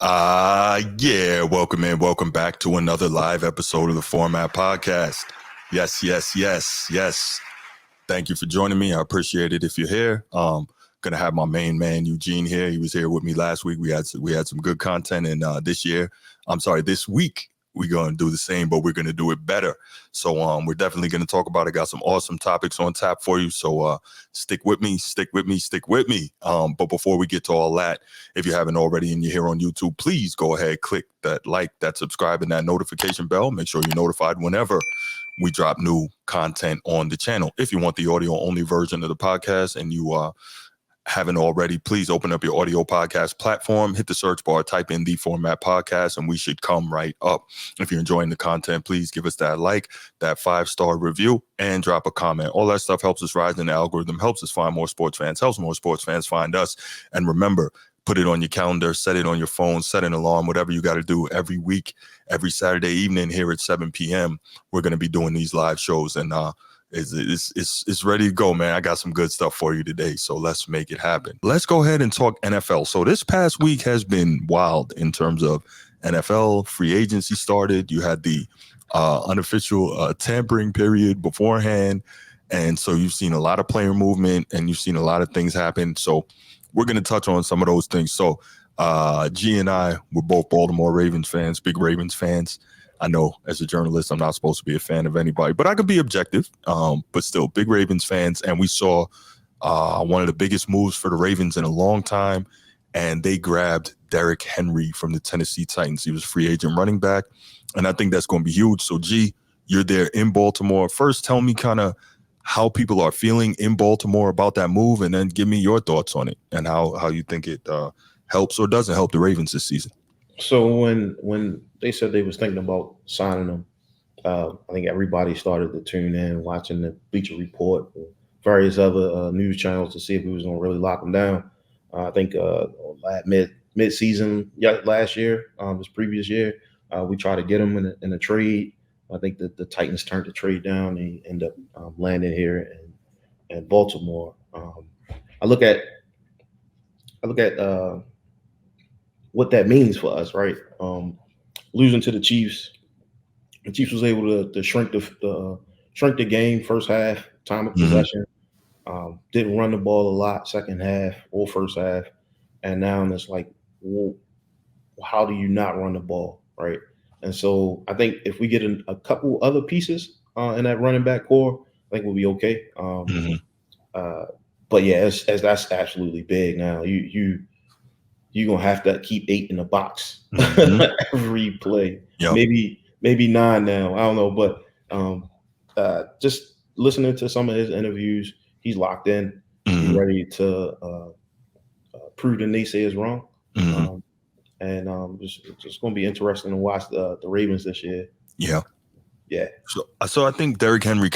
Yeah, welcome in. Welcome back to another live episode of the Format Podcast. Yes. Thank you for joining me. I appreciate it if you're here. Gonna have my main man Eugene here. He was here with me last week. We had some good content, and this week we're gonna do the same, but we're gonna do it better. So we're definitely gonna talk about it. Got some awesome topics on tap for you. So stick with me. But before we get to all that, if you haven't already and you're here on YouTube, please go ahead, click that like, that subscribe, and that notification bell. Make sure you're notified whenever we drop new content on the channel. If you want the audio only version of the podcast and you haven't already, please open up your audio podcast platform, hit the search bar, type in the Format Podcast, and we should come right up. If you're enjoying the content, please give us that like, that 5-star review, and drop a comment. All that stuff helps us rise in the algorithm, helps us find more sports fans, helps more sports fans find us. And remember, put it on your calendar, set it on your phone, set an alarm, whatever you got to do every week, every Saturday evening here at 7 p.m. We're going to be doing these live shows, and it's ready to go, man. I got some good stuff for you today, so let's make it happen. Let's go ahead and talk NFL. So this past week has been wild in terms of NFL. Free agency started. You had the unofficial tampering period beforehand, and so you've seen a lot of player movement, and you've seen a lot of things happen. So we're going to touch on some of those things. So G and I, we're both Baltimore Ravens fans, big Ravens fans. I know as a journalist, I'm not supposed to be a fan of anybody, but I could be objective, but still big Ravens fans. And we saw one of the biggest moves for the Ravens in a long time, and they grabbed Derrick Henry from the Tennessee Titans. He was a free agent running back, and I think that's going to be huge. So, G, you're there in Baltimore. First, tell me kind of how people are feeling in Baltimore about that move, and then give me your thoughts on it and how you think it helps or doesn't help the Ravens this season. So when they said they was thinking about signing him, I think everybody started to tune in, watching the Bleacher Report, and various other news channels to see if we was going to really lock him down. I think mid season last year, this previous year, we tried to get him in a trade. I think that the Titans turned the trade down, and he ended up landing here in Baltimore. I look at what that means for us, right? Losing to the Chiefs was able to shrink the game first half, time of possession. Didn't run the ball a lot second half or first half, and now it's like, well, how do you not run the ball, right? And so I think if we get a couple other pieces in that running back core, I think we'll be okay. But yeah, that's absolutely big. Now you're gonna have to keep 8 in the box every play. Yep. Maybe 9 now. I don't know, but just listening to some of his interviews, he's locked in. He's ready to prove the naysayers wrong. It's just going to be interesting to watch the Ravens this year. Yeah. So I think Derrick Henry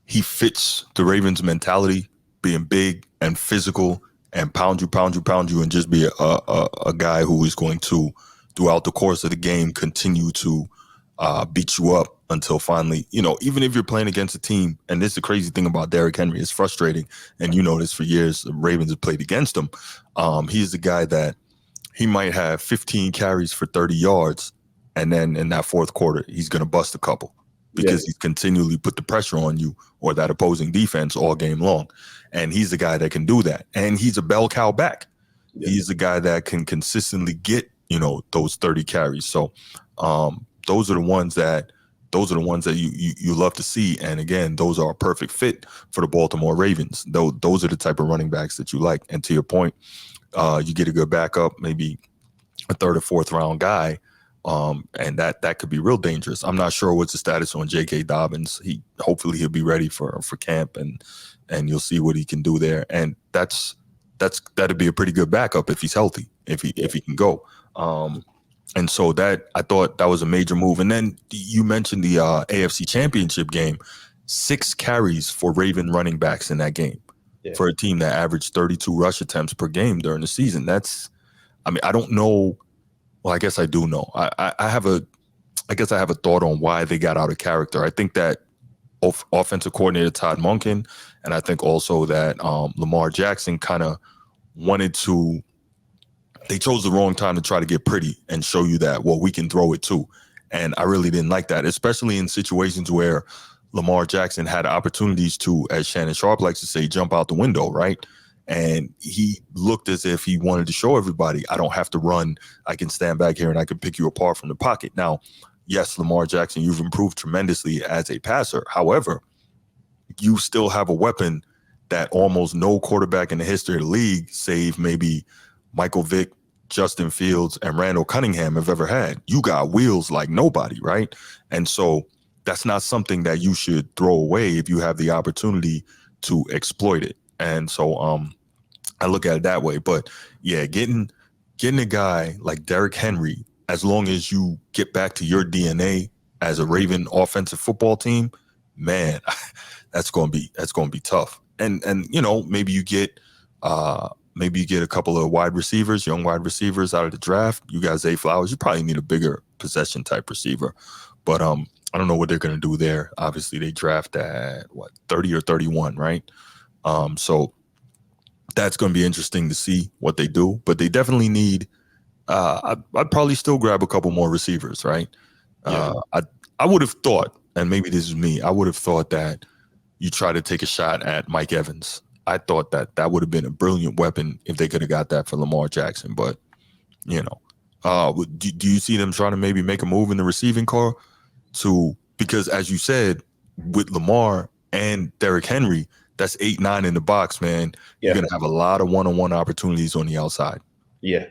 he fits the Ravens mentality, being big and physical and pound you, and just be a guy who is going to, throughout the course of the game, continue to beat you up until finally, even if you're playing against a team, and this is the crazy thing about Derrick Henry, it's frustrating, and you know this for years, the Ravens have played against him. He's the guy that he might have 15 carries for 30 yards, and then in that fourth quarter, he's going to bust a couple because he's continually put the pressure on you or that opposing defense all game long. And he's the guy that can do that. And he's a bell cow back. Yeah. He's the guy that can consistently get, those 30 carries. So those are the ones that you love to see. And again, those are a perfect fit for the Baltimore Ravens. Those are the type of running backs that you like. And to your point, you get a good backup, maybe a third or fourth round guy, and that could be real dangerous. I'm not sure what's the status on J.K. Dobbins. Hopefully he'll be ready for camp, and you'll see what he can do there. And that'd be a pretty good backup if he's healthy, if he can go. And so that, I thought that was a major move. And then you mentioned the AFC Championship game, 6 carries for Raven running backs in that game. Yeah. For a team that averaged 32 rush attempts per game during the season. I don't know. Well, I guess I do know. I have a thought on why they got out of character. I think that offensive coordinator Todd Monken, and I think also that Lamar Jackson kind of wanted to they chose the wrong time to try to get pretty and show you that, well, we can throw it too. And I really didn't like that, especially in situations where Lamar Jackson had opportunities to, as Shannon Sharp likes to say, jump out the window, right? And he looked as if he wanted to show everybody, I don't have to run. I can stand back here and I can pick you apart from the pocket. Now, yes, Lamar Jackson, you've improved tremendously as a passer. However, you still have a weapon that almost no quarterback in the history of the league, save maybe Michael Vick, Justin Fields, and Randall Cunningham have ever had. You got wheels like nobody, right? And so that's not something that you should throw away if you have the opportunity to exploit it. And so I look at it that way. But yeah, getting a guy like Derrick Henry, as long as you get back to your DNA as a Raven offensive football team, man, that's gonna be tough. And maybe you get a couple of wide receivers, young wide receivers out of the draft. You got Zay Flowers. You probably need a bigger possession type receiver. But I don't know what they're going to do there. Obviously, they draft at 30 or 31, right? So that's going to be interesting to see what they do. But they definitely need. I'd probably still grab a couple more receivers, right? Yeah. I would have thought, and maybe this is me, I would have thought that you try to take a shot at Mike Evans. I thought that would have been a brilliant weapon if they could have got that for Lamar Jackson. But, do you see them trying to maybe make a move in the receiving core because as you said, with Lamar and Derrick Henry, that's 8-9 in the box, man. Yeah. You're going to have a lot of one-on-one opportunities on the outside. Yeah.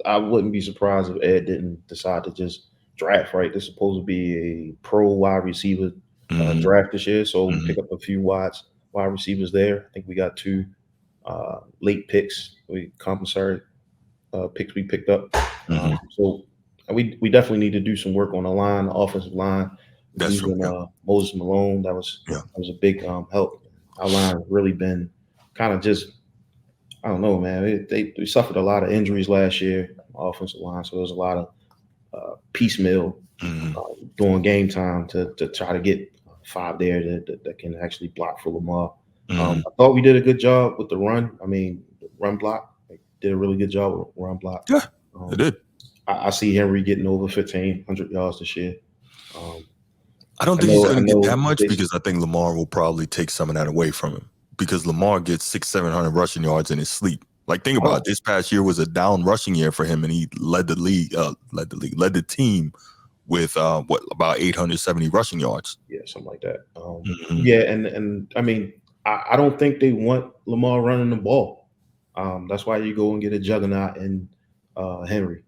I wouldn't be surprised if Ed didn't decide to just draft, right? This is supposed to be a pro wide receiver draft this year. So pick up a few wide receivers there. I think we got 2 late picks, compensatory picks we picked up. So we definitely need to do some work on the line, the offensive line. That's true. Yeah. Moses Malone, that was a big help. Our line really been kind of just, I don't know, man. They suffered a lot of injuries last year, offensive line. So there's a lot of piecemeal during game time to try to get 5 there that can actually block for Lamar. I thought we did a good job with the run. I mean, the run block. They did a really good job with run block. Yeah, they did. I see Henry getting over 1,500 yards this year. I don't think he's going to get that much because I think Lamar will probably take some of that away from him because Lamar gets 600-700 rushing yards in his sleep. Like, think about it. This past year was a down rushing year for him, and he led the team with about 870 rushing yards. Yeah, something like that. Yeah, and I mean, I don't think they want Lamar running the ball. That's why you go and get a juggernaut in Henry.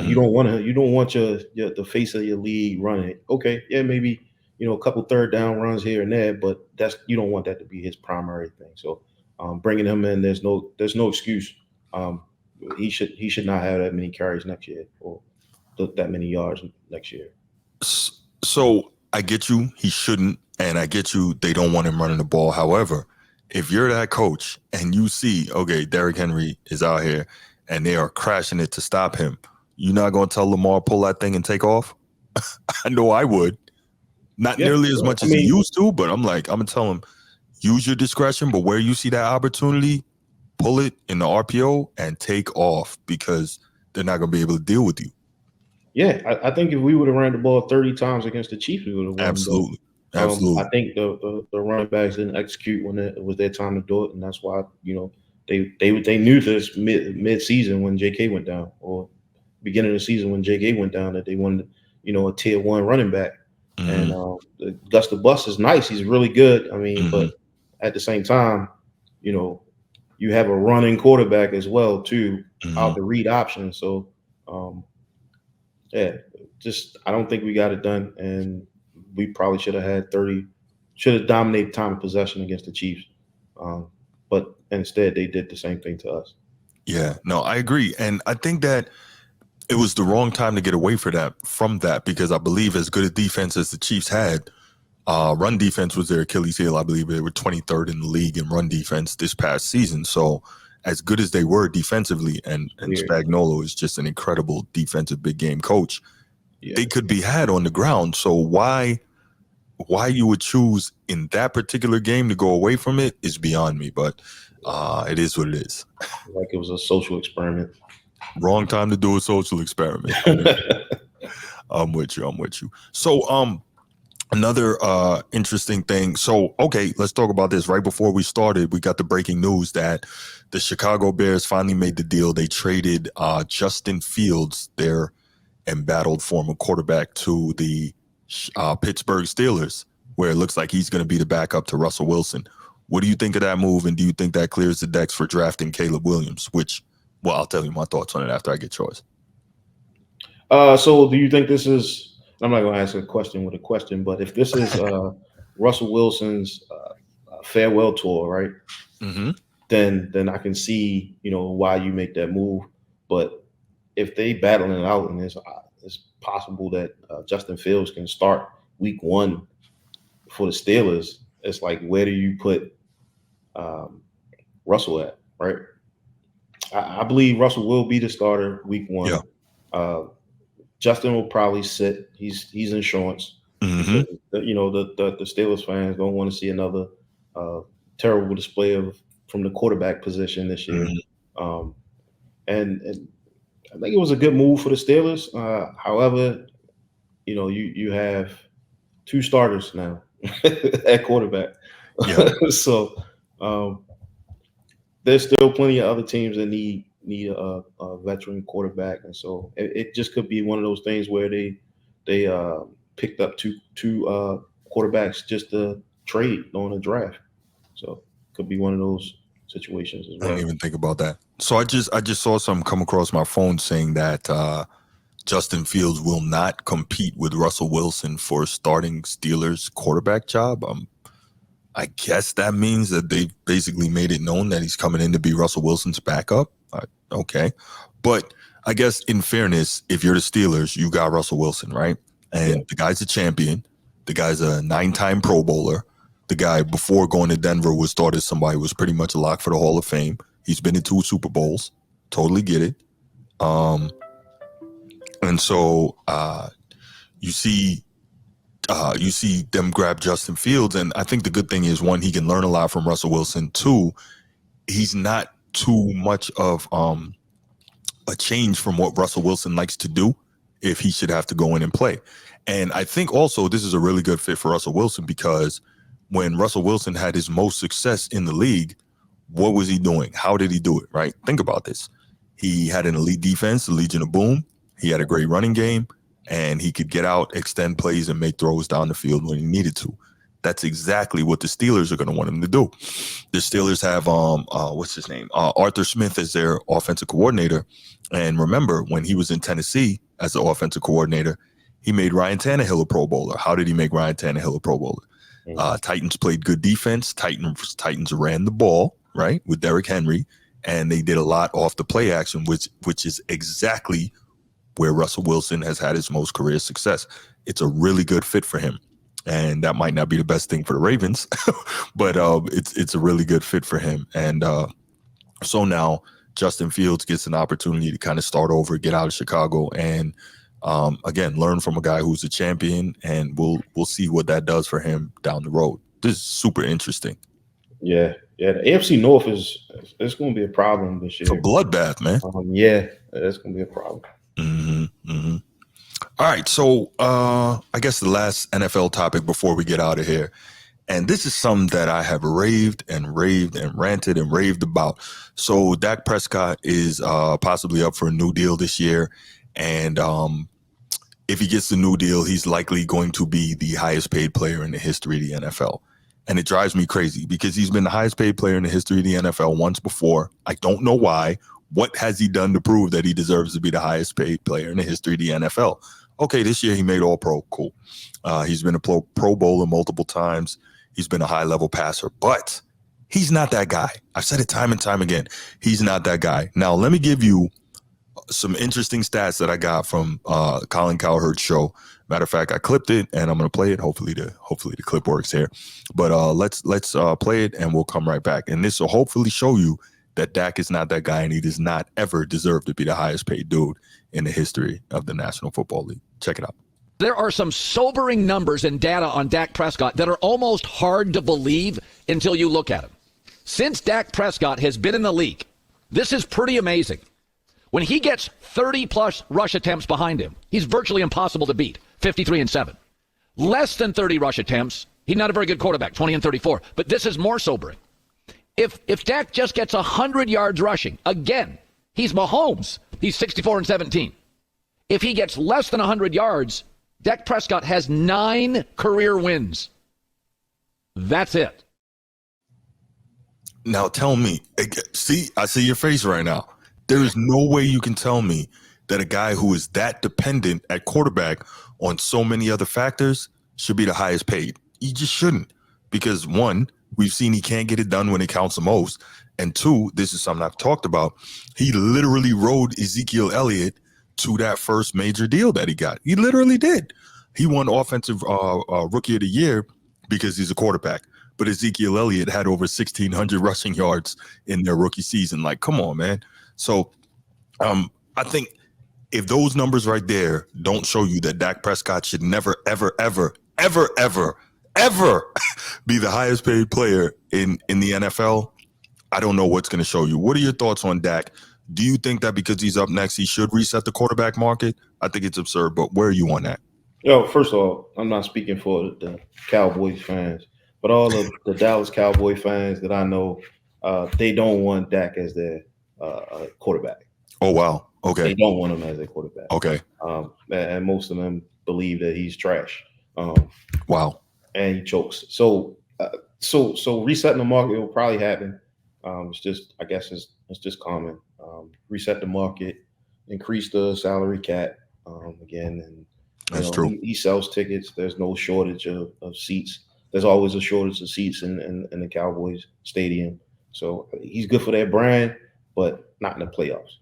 You don't want the face of your league running it. Okay, yeah, maybe a couple third down runs here and there, but you don't want that to be his primary thing. So bringing him in, there's no excuse. He should not have that many carries next year or that many yards next year. So I get you, he shouldn't, and I get you, they don't want him running the ball. However, if you're that coach and you see, okay, Derrick Henry is out here and they are crashing it to stop him, you're not going to tell Lamar pull that thing and take off? I know I would. Not nearly as much as he used to, but I'm going to tell him, use your discretion, but where you see that opportunity, pull it in the RPO and take off because they're not going to be able to deal with you. Yeah, I think if we would have ran the ball 30 times against the Chiefs, we would have won. Absolutely. I think the running backs didn't execute when it was their time to do it, and that's why they knew this mid season when J.K. went down, or beginning of the season when J.K. went down, that they wanted a tier 1 running back. And Gus the Bus is nice; he's really good. I mean, but at the same time, you have a running quarterback as well too, out the read option. So, yeah, just I don't think we got it done, and we probably should have had 30, should have dominated time of possession against the Chiefs. But instead, they did the same thing to us. Yeah, no, I agree, and I think that it was the wrong time to get away from that because I believe as good a defense as the Chiefs had, run defense was their Achilles heel. I believe they were 23rd in the league in run defense this past season. So as good as they were defensively, and Spagnuolo is just an incredible defensive big game coach, they could be had on the ground. So why you would choose in that particular game to go away from it is beyond me. But It is what it is. Like it was a social experiment. Wrong time to do a social experiment. I'm with you. I'm with you. So, another interesting thing. So, okay, let's talk about this. Right before we started, we got the breaking news that the Chicago Bears finally made the deal. They traded Justin Fields, their embattled former quarterback, to the Pittsburgh Steelers, where it looks like he's going to be the backup to Russell Wilson. What do you think of that move, and do you think that clears the decks for drafting Caleb Williams? Which, well, I'll tell you my thoughts on it after I get yours. So do you think this is, I'm not going to ask a question with a question, but if this is Russell Wilson's farewell tour, right? Mm-hmm. Then I can see, why you make that move. But if they battling it out, and it's possible that Justin Fields can start week 1 for the Steelers, it's like, where do you put Russell at, right? I believe Russell will be the starter week 1. Yeah. Justin will probably sit. He's insurance. Mm-hmm. The Steelers fans don't want to see another terrible display from the quarterback position this year. Mm-hmm. And I think it was a good move for the Steelers. However, you have 2 starters now at quarterback. Yeah. So there's still plenty of other teams that need a veteran quarterback, and so it just could be one of those things where they picked up two quarterbacks just to trade on a draft. So could be one of those situations as well. I didn't even think about that. So I just saw something come across my phone saying that Justin Fields will not compete with Russell Wilson for starting Steelers quarterback job. I guess that means that they basically made it known that he's coming in to be Russell Wilson's backup. Okay. But I guess in fairness, if you're the Steelers, you got Russell Wilson, right? And the guy's a champion. The guy's a 9-time Pro Bowler. The guy before going to Denver was thought as somebody who was pretty much a lock for the Hall of Fame. He's been in 2 Super Bowls. Totally get it. And so you see them grab Justin Fields, and I think the good thing is, 1, he can learn a lot from Russell Wilson. 2, he's not too much of a change from what Russell Wilson likes to do if he should have to go in and play. And I think also this is a really good fit for Russell Wilson, because when Russell Wilson had his most success in the league, what was he doing? How did he do it, right? Think about this. He had an elite defense, the Legion of Boom. He had a great running game, and he could get out, extend plays, and make throws down the field when he needed to. That's exactly what the Steelers are going to want him to do. The Steelers have, what's his name? Arthur Smith as their offensive coordinator. And remember, when he was in Tennessee as the offensive coordinator, he made Ryan Tannehill a Pro Bowler. How did he make Ryan Tannehill a Pro Bowler? Titans played good defense. Titans ran the ball, right, with Derrick Henry, and they did a lot off the play action, which is exactly where Russell Wilson has had his most career success. It's a really good fit for him. And that might not be the best thing for the Ravens, but it's a really good fit for him. And so now Justin Fields gets an opportunity to kind of start over, get out of Chicago, and again, learn from a guy who's a champion, and we'll see what that does for him down the road. This is super interesting. Yeah. The AFC North it's going to be a problem this year. It's a bloodbath, man. It's going to be a problem. Mm-hmm, mm-hmm. All right, so I guess the last NFL topic before we get out of here, and this is something that I have raved and ranted and raved about. So Dak Prescott is possibly up for a new deal this year, and if he gets the new deal, he's likely going to be the highest paid player in the history of the NFL. And it drives me crazy because he's been the highest paid player in the history of the NFL once before. I don't know why. What has he done to prove that he deserves to be the highest paid player in the history of the NFL? Okay, this year he made All-Pro. Cool. He's been a Pro Bowler multiple times. He's been a high-level passer, but he's not that guy. I've said it time and time again. He's not that guy. Now, let me give you some interesting stats that I got from Colin Cowherd's show. Matter of fact, I clipped it, and I'm going to play it. Hopefully the clip works here. But let's play it, and we'll come right back. And this will hopefully show you that Dak is not that guy, and he does not ever deserve to be the highest paid dude in the history of the National Football League. Check it out. There are some sobering numbers and data on Dak Prescott that are almost hard to believe until you look at them. since Dak Prescott has been in the league, this is pretty amazing. When he gets 30-plus rush attempts behind him, he's virtually impossible to beat, 53-7. Less than 30 rush attempts, he's not a very good quarterback, 20-34. But this is more sobering. If Dak just gets 100 yards rushing, again, he's Mahomes. He's 64-17. If he gets less than 100 yards, Dak Prescott has 9 career wins. That's it. Now tell me, see, I see your face right now. There is no way you can tell me that a guy who is that dependent at quarterback on so many other factors should be the highest paid. He just shouldn't, because one, we've seen he can't get it done when it counts the most. And two, this is something I've talked about. He literally rode Ezekiel Elliott to that first major deal that he got. He literally did. He won offensive rookie of the year because he's a quarterback. But Ezekiel Elliott had over 1,600 rushing yards in their rookie season. Like, come on, man. So I think if those numbers right there don't show you that Dak Prescott should never, ever, ever, ever, ever, ever be the highest paid player in the NFL, I don't know what's going to show you. What are your thoughts on Dak? Do you think that because he's up next, he should reset the quarterback market? I think it's absurd, but where are you on that? Yo, first of all, I'm not speaking for the Cowboys fans, but all of the Dallas Cowboy fans that I know, they don't want Dak as their quarterback. Oh, wow. Okay. They don't want him as a quarterback. Okay. And most of them believe that he's trash. Wow. And he chokes. So resetting the market will probably happen. It's just, I guess it's just common. Reset the market, increase the salary cap again, and that's true. He sells tickets. There's no shortage of seats. There's always a shortage of seats in the Cowboys stadium. So he's good for their brand, but not in the playoffs.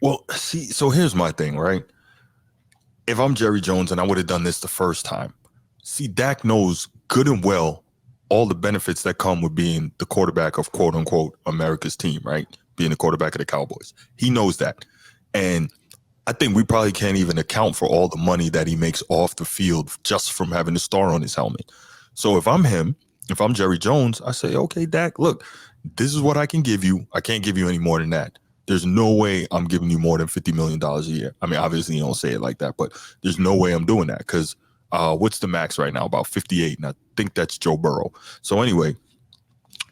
Well, see, so here's my thing, right? If I'm Jerry Jones and I would have done this the first time, see, Dak knows good and well all the benefits that come with being the quarterback of quote unquote America's team, right? Being the quarterback of the Cowboys. He knows that. And I think we probably can't even account for all the money that he makes off the field just from having the star on his helmet. So if I'm him, if I'm Jerry Jones, I say, okay, Dak, look, this is what I can give you. I can't give you any more than that. There's no way I'm giving you more than $50 million a year. I mean, obviously you don't say it like that, but there's no way I'm doing that because what's the max right now? About 58. And I think that's Joe Burrow. So anyway,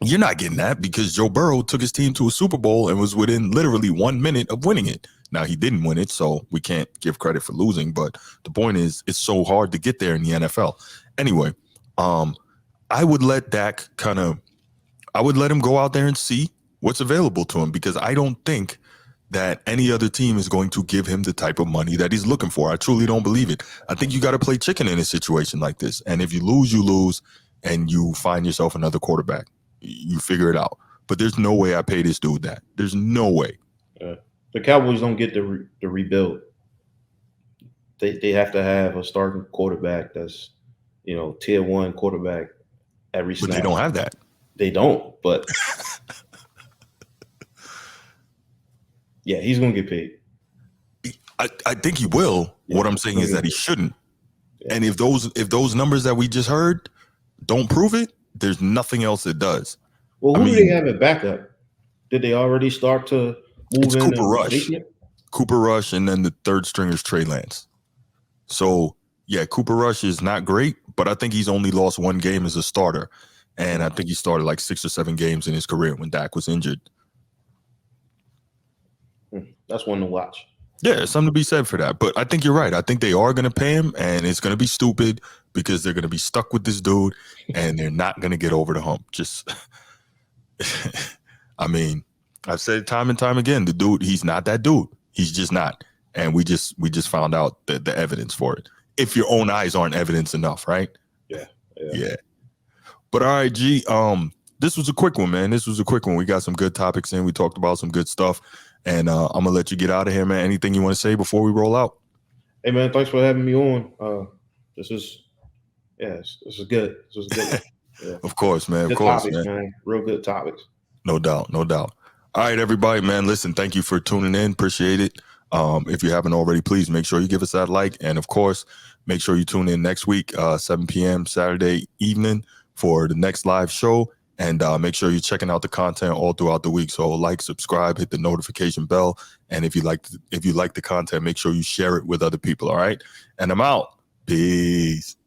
you're not getting that because Joe Burrow took his team to a Super Bowl and was within literally 1 minute of winning it. Now, he didn't win it, so we can't give credit for losing. But the point is, it's so hard to get there in the NFL. Anyway, I would let Dak I would let him go out there and see what's available to him because I don't think that any other team is going to give him the type of money that he's looking for. I truly don't believe it. I think you got to play chicken in a situation like this. And if you lose, and you find yourself another quarterback. You figure it out. But there's no way I pay this dude that. There's no way. The Cowboys don't get the rebuild. They have to have a starting quarterback that's, tier 1 quarterback every snap. But they don't have that. They don't, but yeah, he's going to get paid. I think he will. Yeah, what I'm saying is that he shouldn't. Yeah. And if those numbers that we just heard don't prove it, there's nothing else that does. Well, who do they have at backup? Did they already start to move in? Cooper Rush, and then the third string is Trey Lance. So, yeah, Cooper Rush is not great, but I think he's only lost 1 game as a starter. And I think he started like 6 or 7 games in his career when Dak was injured. That's one to watch. Yeah, something to be said for that. But I think you're right. I think they are going to pay him, and it's going to be stupid because they're going to be stuck with this dude, and they're not going to get over the hump. Just, I mean, I've said it time and time again, the dude, he's not that dude. He's just not. And we just found out the evidence for it. If your own eyes aren't evidence enough, right? Yeah. But all right, G, this was a quick one, man. This was a quick one. We got some good topics in. We talked about some good stuff. And I'm going to let you get out of here, man. Anything you want to say before we roll out? Hey, man, thanks for having me on. This is good. This was good. Yeah. Of course, man. Good of course, topics, man. Real good topics. No doubt. All right, everybody, man. Listen, thank you for tuning in. Appreciate it. If you haven't already, please make sure you give us that like. And, of course, make sure you tune in next week, 7 p.m. Saturday evening for the next live show. And make sure you're checking out the content all throughout the week. So like, subscribe, hit the notification bell. And if you like the content, make sure you share it with other people. All right. And I'm out. Peace.